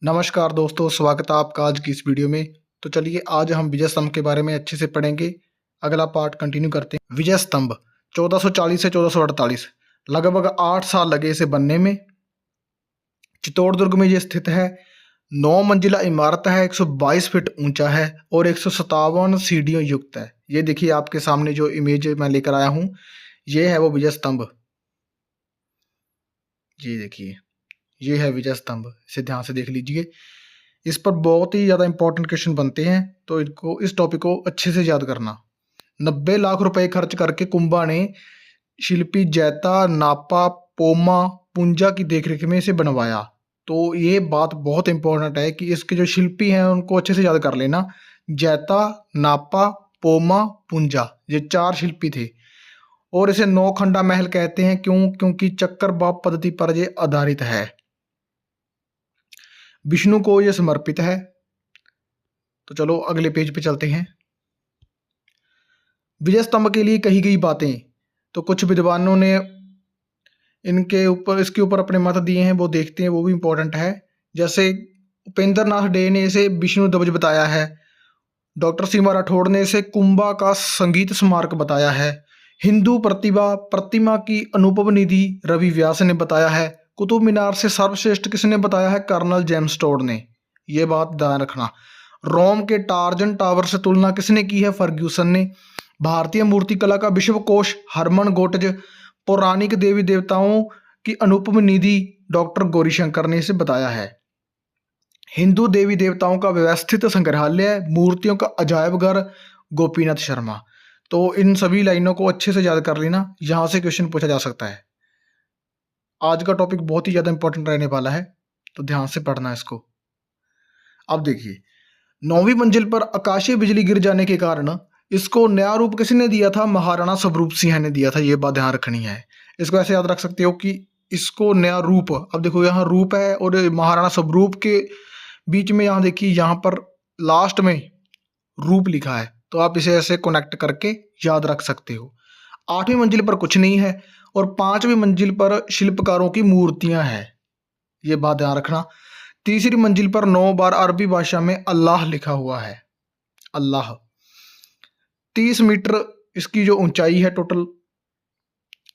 नमस्कार दोस्तों, स्वागत है आपका आज की इस वीडियो में। तो चलिए आज हम विजय स्तंभ के बारे में अच्छे से पढ़ेंगे। अगला पार्ट कंटिन्यू करते हैं। विजय स्तंभ 1440 से 1448, लगभग 8 साल लगे इसे बनने में। चित्तौड़गढ़ में ये स्थित है। 9 मंजिला इमारत है, 122 फीट ऊंचा है और 157 सीढ़ियों युक्त है। ये देखिए आपके सामने जो इमेज मैं लेकर आया हूँ, ये है वो विजय स्तंभ। ये देखिए, ये है विजय स्तंभ। इसे ध्यान से देख लीजिए। इस पर बहुत ही ज़्यादा इंपॉर्टेंट क्वेश्चन बनते हैं, तो इस टॉपिक को अच्छे से याद करना। 90 लाख रुपए खर्च करके कुंभा ने शिल्पी जैता, नापा, पोमा, पुंजा की देखरेख में इसे बनवाया। तो ये बात बहुत इंपॉर्टेंट है कि इसके जो शिल्पी हैं उनको अच्छे से याद कर लेना। जैता, नापा, पोमा, पुंजा, ये 4 शिल्पी थे। और इसे नौखंडा महल कहते हैं। क्योंकि चक्करबाग पद्धति पर यह आधारित है। विष्णु को यह समर्पित है। तो चलो अगले पेज पे चलते हैं। विजय स्तंभ के लिए कही गई बातें, तो कुछ विद्वानों ने इसके ऊपर अपने मत दिए हैं, वो देखते हैं, वो भी इंपॉर्टेंट है। जैसे उपेंद्र नाथ डे ने इसे विष्णु ध्वज बताया है। डॉक्टर सीमा राठौड़ ने इसे कुंभा का संगीत स्मारक बताया है। हिंदू प्रतिमा की अनुभव निधि रवि व्यास ने बताया है। कुतुब मीनार से सर्वश्रेष्ठ किसने बताया है? कर्नल जेम्स टोड ने। यह बात ध्यान रखना। रोम के टार्जन टावर से तुलना किसने की है? फर्ग्यूसन ने। भारतीय मूर्तिकला का विश्वकोश हरमन गोटज। पौराणिक देवी देवताओं की अनुपम निधि डॉक्टर गौरीशंकर ने इसे बताया है। हिंदू देवी देवताओं का व्यवस्थित संग्रहालय, मूर्तियों का अजायब घर गोपीनाथ शर्मा। तो इन सभी लाइनों को अच्छे से याद कर लेना, यहाँ से क्वेश्चन पूछा जा सकता है। आज का टॉपिक बहुत ही ज़्यादा इंपॉर्टेंट रहने वाला है, तो ध्यान से पढ़ना इसको। अब देखिए, 9वीं मंजिल पर आकाशीय बिजली गिर जाने के कारण इसको नया रूप किसने दिया था? महाराणा स्वरूप सिंह ने दिया था। ये बात ध्यान रखनी है। इसको ऐसे याद रख सकते हो कि इसको नया रूप, अब देखो यहाँ रूप है और महाराणा स्वरूप के बीच में यहाँ देखिए, यहाँ पर लास्ट में रूप लिखा है, तो आप इसे ऐसे कनेक्ट करके याद रख सकते हो। 8वीं मंजिल पर कुछ नहीं है और 5वीं मंजिल पर शिल्पकारों की मूर्तियां हैं। ये बात ध्यान रखना। तीसरी मंजिल पर 9 बार अरबी भाषा में अल्लाह लिखा हुआ है। अल्लाह। 30 मीटर इसकी जो ऊंचाई है टोटल।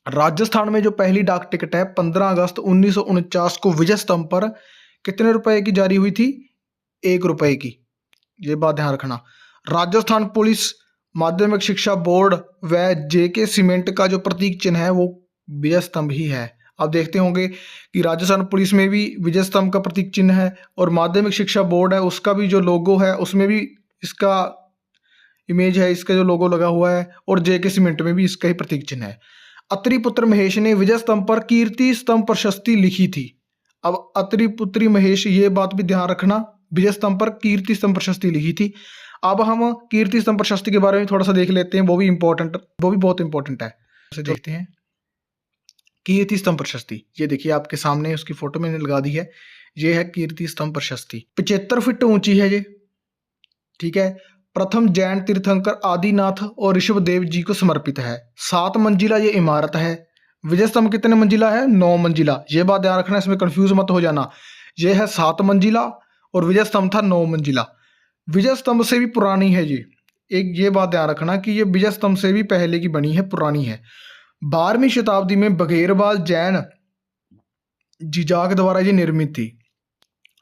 राजस्थान में जो पहली डाक टिकट है 15 अगस्त 1949 को विजय स्तंभ पर कितने रुपए की जारी हुई थी? 1 रुपए की। ये बात ध्यान रखना। राजस्थान पुलिस माध्यमिक शिक्षा बोर्ड व जेके सीमेंट का जो प्रतीक चिन्ह है वो विजय स्तंभ ही है। आप देखते होंगे कि राजस्थान पुलिस में भी विजय स्तंभ का प्रतीक चिन्ह है और माध्यमिक शिक्षा बोर्ड है उसका भी जो लोगो है उसमें भी इसका इमेज है, इसका जो लोगो लगा हुआ है, और जेके सीमेंट में भी इसका ही प्रतीक चिन्ह है। अत्रि पुत्र महेश ने विजय स्तंभ पर कीर्ति स्तंभ प्रशस्ति लिखी थी। अब अत्रि पुत्री महेश, ये बात भी ध्यान रखना, विजय स्तंभ पर कीर्ति स्तंभ प्रशस्ति लिखी थी। अब हम कीर्ति स्तंभ प्रशस्ति के बारे में थोड़ा सा देख लेते हैं, वो भी बहुत इंपॉर्टेंट है। उसे देखते हैं। कीर्ति स्तंभ प्रशस्ति, ये देखिए आपके सामने उसकी फोटो मैंने लगा दी है। ये है कीर्ति स्तंभ प्रशस्ति। 75 फीट ऊंची है ये, ठीक है। प्रथम जैन तीर्थंकर आदिनाथ और ऋषभदेव जी को समर्पित है। 7 मंजिला ये इमारत है। विजय स्तंभ कितने मंजिला है? 9 मंजिला। ये बात ध्यान रखना, इसमें कंफ्यूज मत हो जाना। ये है 7 मंजिला और विजय स्तंभ था 9 मंजिला। विजय स्तंभ से भी पुरानी है ये बात ध्यान रखना कि ये विजय स्तंभ से भी पहले की बनी है, पुरानी है। 12वीं शताब्दी में बघेरवाल जैन जिजाक द्वारा ये निर्मित थी।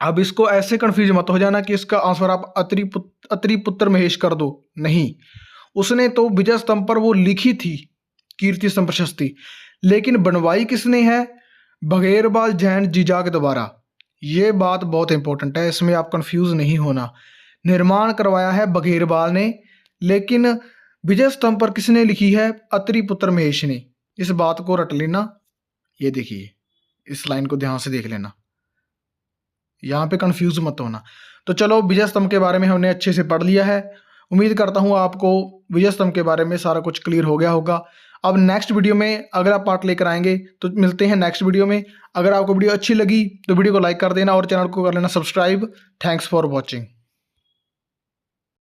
अब इसको ऐसे कंफ्यूज मत हो जाना कि इसका आंसर आप अत्रि पुत्र महेश कर दो, नहीं। उसने तो विजय स्तंभ पर वो लिखी थी कीर्ति स्तंभ प्रशस्ति, लेकिन बनवाई किसने है? बघेरवाल जैन जिजाक द्वारा। ये बात बहुत इंपॉर्टेंट है, इसमें आप कंफ्यूज नहीं होना। निर्माण करवाया है बघेरवाल ने, लेकिन विजय स्तंभ पर किसने लिखी है? अत्रि पुत्र महेश ने। इस बात को रट लेना। ये देखिए, इस लाइन को ध्यान से देख लेना, यहाँ पे कंफ्यूज मत होना। तो चलो, विजय स्तंभ के बारे में हमने अच्छे से पढ़ लिया है। उम्मीद करता हूँ आपको विजय स्तंभ के बारे में सारा कुछ क्लियर हो गया होगा। अब नेक्स्ट वीडियो में अगला पार्ट लेकर आएंगे, तो मिलते हैं नेक्स्ट वीडियो में। अगर आपको वीडियो अच्छी लगी तो वीडियो को लाइक कर देना और चैनल को कर लेना सब्सक्राइब। Thanks for watching.